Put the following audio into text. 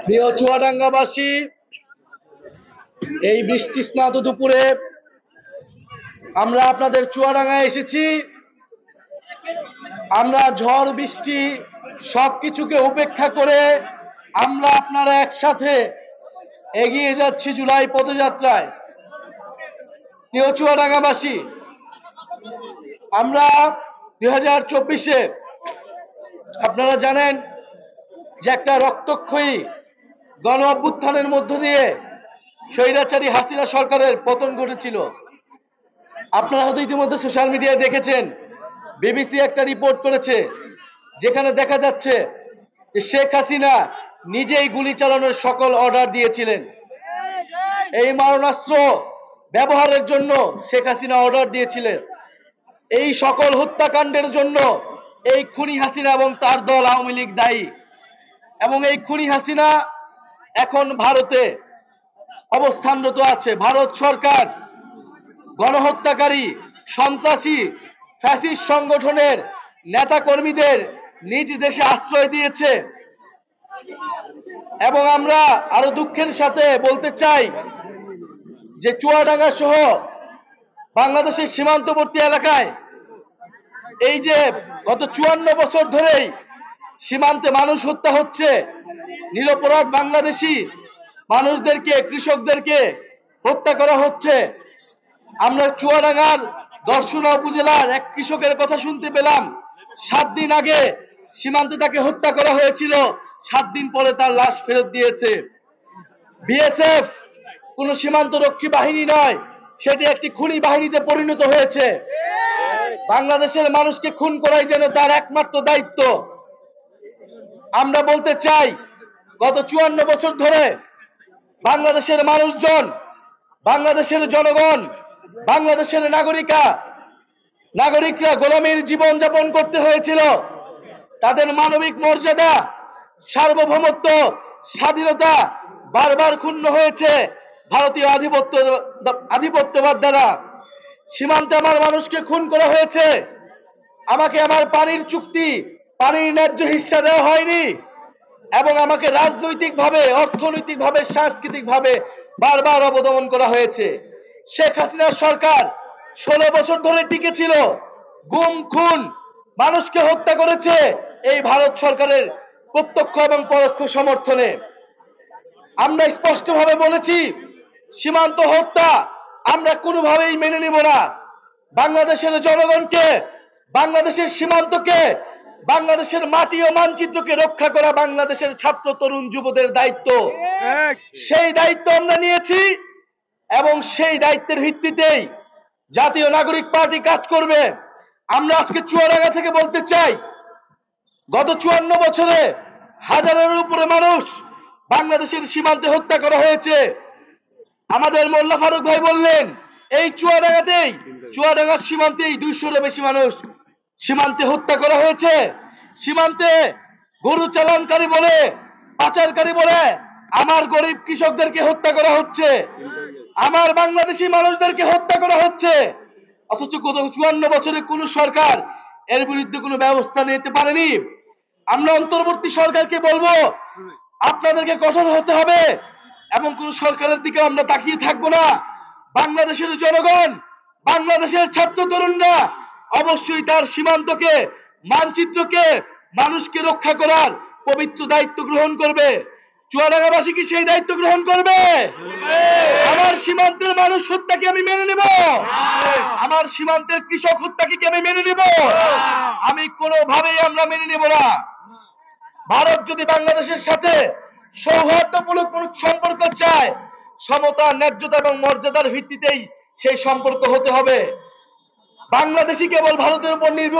প্রিয় চুয়াডাঙ্গাবাসী, এই বৃষ্টি স্নাত দুপুরে আমরা আপনাদের চুয়াডাঙ্গায় এসেছি। আমরা ঝড় বৃষ্টি সবকিছুকে উপেক্ষা করে আমরা আপনারা একসাথে এগিয়ে যাচ্ছি জুলাই পদযাত্রায়। প্রিয় চুয়াডাঙ্গাবাসী, আমরা 2024-এ আপনারা জানেন যে একটা রক্তক্ষয়ী গণ অভ্যুত্থানের মধ্য দিয়ে স্বৈরাচারী হাসিনা সরকারের পতন ঘটেছিল। আপনারা হয়তো ইতিমধ্যে সোশ্যাল মিডিয়ায় দেখেছেন, বিবিসি একটা রিপোর্ট করেছে যেখানে দেখা যাচ্ছে যে শেখ হাসিনা নিজেই গুলি চালানোর সকল অর্ডার দিয়েছিলেন। এই মারণাস্ত্র ব্যবহারের জন্য শেখ হাসিনা অর্ডার দিয়েছিলেন। এই সকল হত্যাকাণ্ডের জন্য এই খুনি হাসিনা এবং তার দল আওয়ামী লীগ দায়ী। এবং এই খুনি হাসিনা এখন ভারতে অবস্থানরত আছে। ভারত সরকার গণহত্যাকারী, সন্ত্রাসী, ফ্যাসিস্ট সংগঠনের নেতা কর্মীদের নিজ দেশে আশ্রয় দিয়েছে। এবং আমরা আরো দুঃখের সাথে বলতে চাই যে চুয়াডাঙ্গা সহ বাংলাদেশের সীমান্তবর্তী এলাকায় এই যে গত 54 বছর ধরেই সীমান্তে মানুষ হত্যা হচ্ছে, নিরপরাধ বাংলাদেশি মানুষদেরকে, কৃষকদেরকে হত্যা করা হচ্ছে। আমরা চুয়াডাঙ্গার দর্শনা উপজেলার এক কৃষকের কথা শুনতে পেলাম, 7 দিন আগে সীমান্তে তাকে হত্যা করা হয়েছিল, 7 দিন পরে তার লাশ ফেরত দিয়েছে। বিএসএফ কোন সীমান্ত রক্ষী বাহিনী নয়, সেটি একটি খুনি বাহিনীতে পরিণত হয়েছে। বাংলাদেশের মানুষকে খুন করাই যেন তার একমাত্র দায়িত্ব। আমরা বলতে চাই, গত 54 বছর ধরে বাংলাদেশের মানুষজন, বাংলাদেশের জনগণ, বাংলাদেশের নাগরিকরা গোলামীর জীবন যাপন করতে হয়েছিল। তাদের মানবিক মর্যাদা, সার্বভৌমত্ব, স্বাধীনতা বারবার ক্ষুণ্ণ হয়েছে ভারতীয় আধিপত্যবাদ দ্বারা। সীমান্তে আমার মানুষকে খুন করা হয়েছে, আমাকে আমার পানির চুক্তি, পানির ন্যায্য হিস্সা দেওয়া হয়নি, এবং আমাকে রাজনৈতিকভাবে, অর্থনৈতিকভাবে, সাংস্কৃতিকভাবে বারবার অবদমন করা হয়েছে। শেখ হাসিনার সরকার 16 বছর ধরে টিকে ছিল, গুম খুন, মানুষকে হত্যা করেছে এই ভারত সরকারের প্রত্যক্ষ এবং পরোক্ষ সমর্থনে। আমরা স্পষ্টভাবে বলেছি, সীমান্ত হত্যা আমরা কোনোভাবেই মেনে নিব না। বাংলাদেশের জনগণকে, বাংলাদেশের সীমান্তকে, বাংলাদেশের মাটি ও মানচিত্রকে রক্ষা করা বাংলাদেশের ছাত্র তরুণ যুবদের দায়িত্ব। সেই দায়িত্ব আমরা নিয়েছি এবং সেই দায়িত্বের ভিত্তিতেই জাতীয় নাগরিক পার্টি কাজ করবে। আমরা আজকে চুয়াডাঙ্গা থেকে বলতে চাই, গত 54 বছরে হাজারের উপরে মানুষ বাংলাদেশের সীমান্তে হত্যা করা হয়েছে। আমাদের মোল্লা ফারুক ভাই বললেন, এই চুয়াডাঙ্গার সীমান্তেই 200-এর বেশি মানুষ সীমান্তে হত্যা করা হয়েছে। সীমান্তে গরু চালানকারী বলে, পাচারকারী বলে আমার গরিব কৃষকদেরকে হত্যা করা হচ্ছে, আমার বাংলাদেশি মানুষদেরকে হত্যা করা হচ্ছে। অথচ গত 54 বছরে কোন সরকার এর বিরুদ্ধে কোনো ব্যবস্থা নিতে পারেনি। আমরা অন্তর্বর্তী সরকারকে বলবো, আপনাদেরকে কঠোর হতে হবে এবং কোন সরকারের দিকে আমরা তাকিয়ে থাকবো না। বাংলাদেশের জনগণ, বাংলাদেশের ছাত্র তরুণরা অবশ্যই তার সীমান্তকে, মানচিত্রকে, মানুষকে রক্ষা করার পবিত্র দায়িত্ব গ্রহণ করবে। চুয়াডাঙ্গাবাসী কি সেই দায়িত্ব গ্রহণ করবে? আমার সীমান্তের মানুষ হত্যাকে আমি মেনে নেব? আমার সীমান্তের কৃষক হত্যাকে কি আমি মেনে নেব? আমি কোনোভাবেই আমরা মেনে নেব না। ভারত যদি বাংলাদেশের সাথে সৌহার্দ্যমূলক সম্পর্ক চায়, সমতা, ন্যায্যতা এবং মর্যাদার ভিত্তিতেই সেই সম্পর্ক হতে হবে। বাংলাদেশি কেবল ভারতের উপর নির্ভর